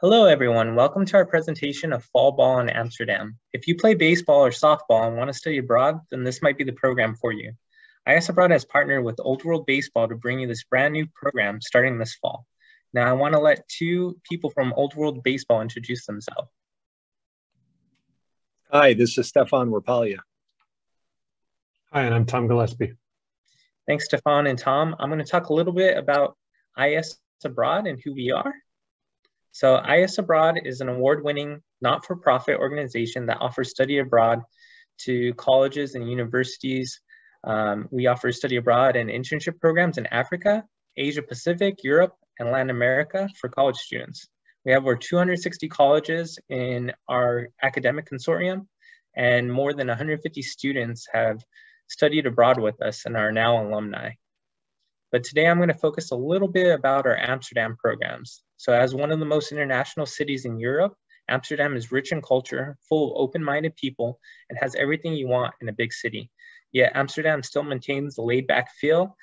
Hello, everyone. Welcome to our presentation of Fall Ball in Amsterdam. If you play baseball or softball and want to study abroad, then this might be the program for you. IES Abroad has partnered with Old World Baseball to bring you this brand new program starting this fall. Now, I want to let two people from Old World Baseball introduce themselves. Hi, this is Stefan Rapaglia. Hi, and I'm Tom Gillespie. Thanks, Stefan and Tom. I'm going to talk a little bit about IES Abroad and who we are. So IES Abroad is an award-winning not-for-profit organization that offers study abroad to colleges and universities. We offer study abroad and internship programs in Africa, Asia Pacific, Europe, and Latin America for college students. We have over 260 colleges in our academic consortium, and more than 150 students have studied abroad with us and are now alumni. But today I'm going to focus a little bit about our Amsterdam programs. So as one of the most international cities in Europe, Amsterdam is rich in culture, full of open-minded people, and has everything you want in a big city. Yet Amsterdam still maintains the laid-back feel.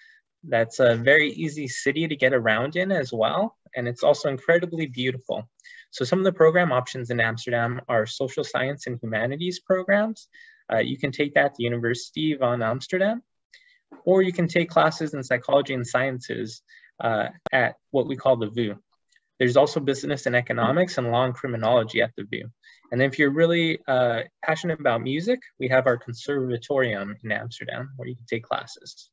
That's a very easy city to get around in as well, and it's also incredibly beautiful. So some of the program options in Amsterdam are social science and humanities programs. You can take that at the University van Amsterdam, or you can take classes in psychology and sciences at what we call the VU. There's also business and economics and law and criminology at the VU. And then if you're really passionate about music, we have our conservatorium in Amsterdam where you can take classes.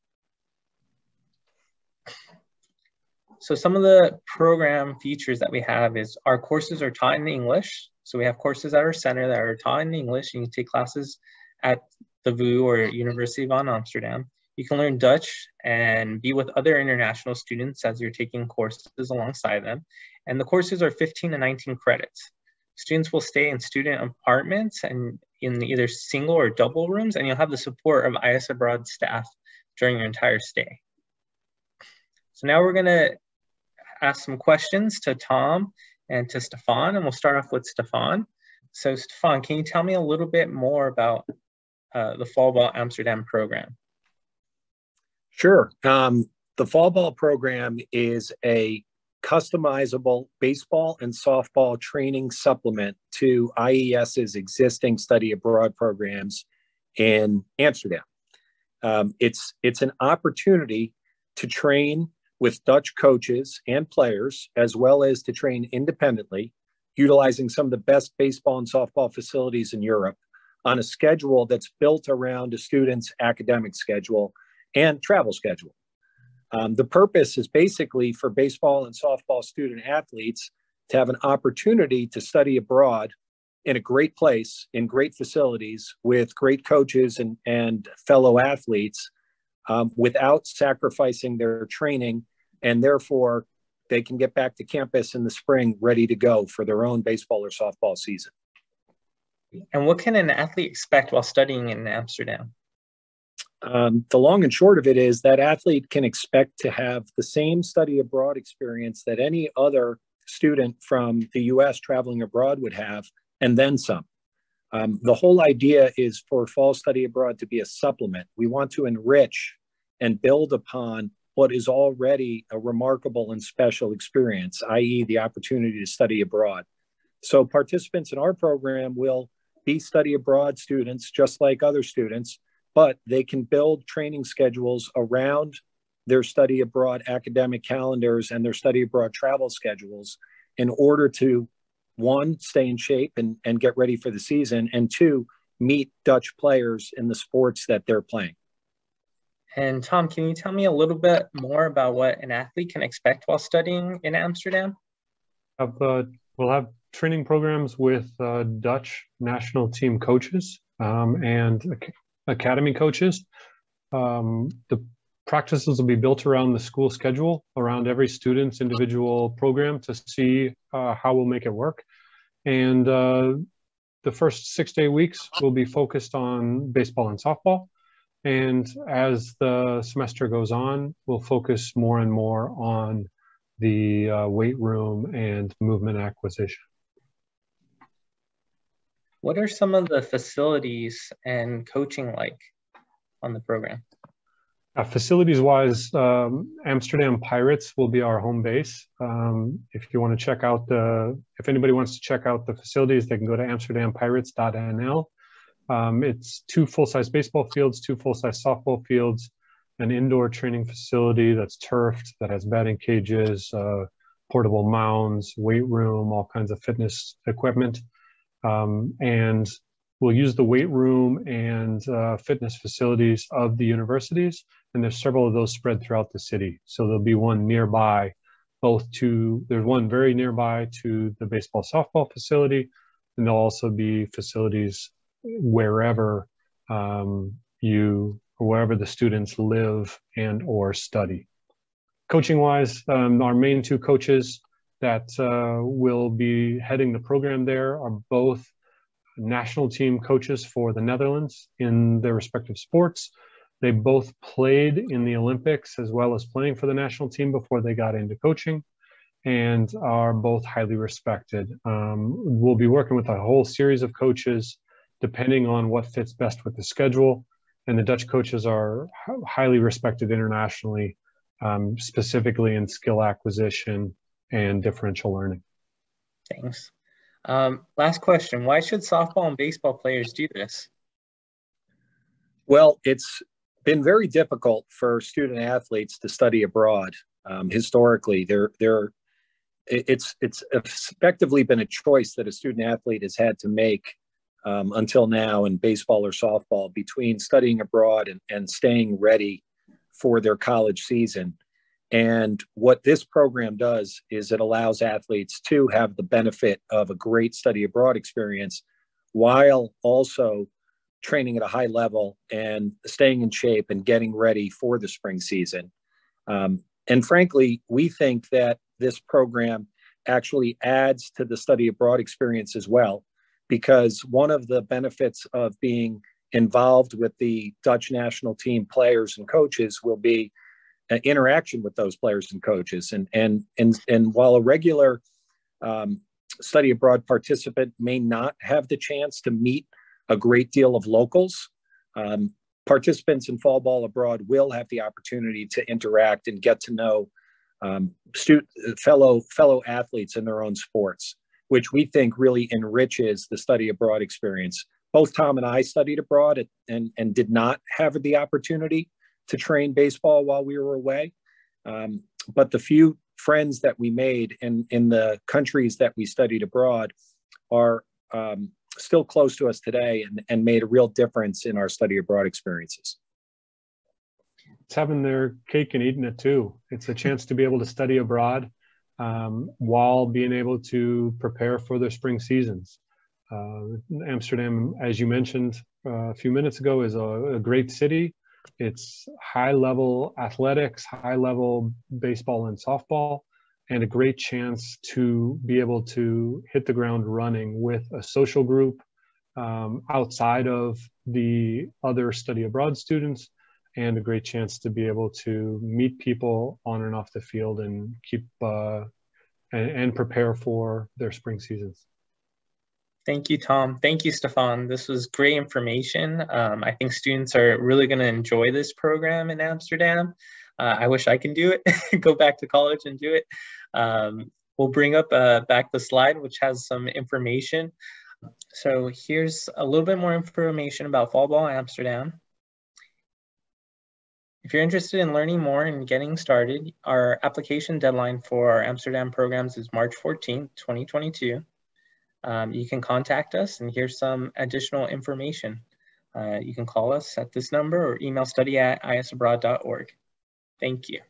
So some of the program features that we have is our courses are taught in English. So we have courses at our center that are taught in English. You can take classes at the VU or University van Amsterdam. You can learn Dutch and be with other international students as you're taking courses alongside them. And the courses are 15 to 19 credits. Students will stay in student apartments and in either single or double rooms, and you'll have the support of IES Abroad staff during your entire stay. So now we're gonna ask some questions to Tom and to Stefan, and we'll start off with Stefan. So Stefan, can you tell me a little bit more about the Fall Ball Amsterdam program? Sure. The Fall Ball program is a customizable baseball and softball training supplement to IES's existing study abroad programs in Amsterdam. It's an opportunity to train with Dutch coaches and players, as well as to train independently, utilizing some of the best baseball and softball facilities in Europe on a schedule that's built around a student's academic schedule and travel schedule. The purpose is basically for baseball and softball student athletes to have an opportunity to study abroad in a great place, in great facilities, with great coaches and fellow athletes without sacrificing their training, and therefore they can get back to campus in the spring ready to go for their own baseball or softball season. And what can an athlete expect while studying in Amsterdam? The long and short of it is that athlete can expect to have the same study abroad experience that any other student from the US traveling abroad would have, and then some. The whole idea is for fall study abroad to be a supplement. We want to enrich and build upon what is already a remarkable and special experience, i.e. the opportunity to study abroad. So participants in our program will be study abroad students just like other students, but they can build training schedules around their study abroad academic calendars and their study abroad travel schedules in order to, one, stay in shape and get ready for the season, and two, meet Dutch players in the sports that they're playing. And Tom, can you tell me a little bit more about what an athlete can expect while studying in Amsterdam? We'll have training programs with Dutch national team coaches and academy coaches. The practices will be built around the school schedule, around every student's individual program to see how we'll make it work. And the first 6 to 8 weeks will be focused on baseball and softball. And as the semester goes on, we'll focus more and more on the weight room and movement acquisition. What are some of the facilities and coaching like on the program? Facilities-wise, Amsterdam Pirates will be our home base. If you want to check out if anybody wants to check out the facilities, they can go to amsterdampirates.nl. It's 2 full-size baseball fields, 2 full-size softball fields, an indoor training facility that's turfed, that has batting cages, portable mounds, weight room, all kinds of fitness equipment. And we'll use the weight room and fitness facilities of the universities, and there's several of those spread throughout the city. So there'll be one nearby, there's one very nearby to the baseball softball facility, and there'll also be facilities wherever wherever the students live and or study. Coaching wise, our main 2 coaches that will be heading the program there are both national team coaches for the Netherlands in their respective sports. They both played in the Olympics as well as playing for the national team before they got into coaching, and are both highly respected. We'll be working with a whole series of coaches depending on what fits best with the schedule. And the Dutch coaches are highly respected internationally, specifically in skill acquisition and differential learning. Thanks. Last question. Why should softball and baseball players do this? Well, it's been very difficult for student athletes to study abroad. Historically, it's effectively been a choice that a student athlete has had to make until now in baseball or softball, between studying abroad and staying ready for their college season. And what this program does is it allows athletes to have the benefit of a great study abroad experience while also training at a high level and staying in shape and getting ready for the spring season. And frankly, we think that this program actually adds to the study abroad experience as well, because one of the benefits of being involved with the Dutch national team players and coaches will be an interaction with those players and coaches. And while a regular study abroad participant may not have the chance to meet a great deal of locals, participants in fall ball abroad will have the opportunity to interact and get to know fellow athletes in their own sports, which we think really enriches the study abroad experience. Both Tom and I studied abroad and did not have the opportunity to train baseball while we were away. But the few friends that we made in the countries that we studied abroad are still close to us today and made a real difference in our study abroad experiences. It's having their cake and eating it too. It's a chance to be able to study abroad while being able to prepare for their spring seasons. Amsterdam, as you mentioned a few minutes ago, is a great city. It's high-level athletics, high-level baseball and softball, and a great chance to be able to hit the ground running with a social group outside of the other study abroad students, and a great chance to be able to meet people on and off the field and keep and prepare for their spring seasons. Thank you, Tom. Thank you, Stefan. This was great information. I think students are really going to enjoy this program in Amsterdam. I wish I can do it, go back to college and do it. We'll bring up back the slide, which has some information. So here's a little bit more information about Fall Ball Amsterdam. If you're interested in learning more and getting started, our application deadline for our Amsterdam programs is March 14th, 2022. You can contact us, and here's some additional information. You can call us at this number or email study@iesabroad.org. Thank you.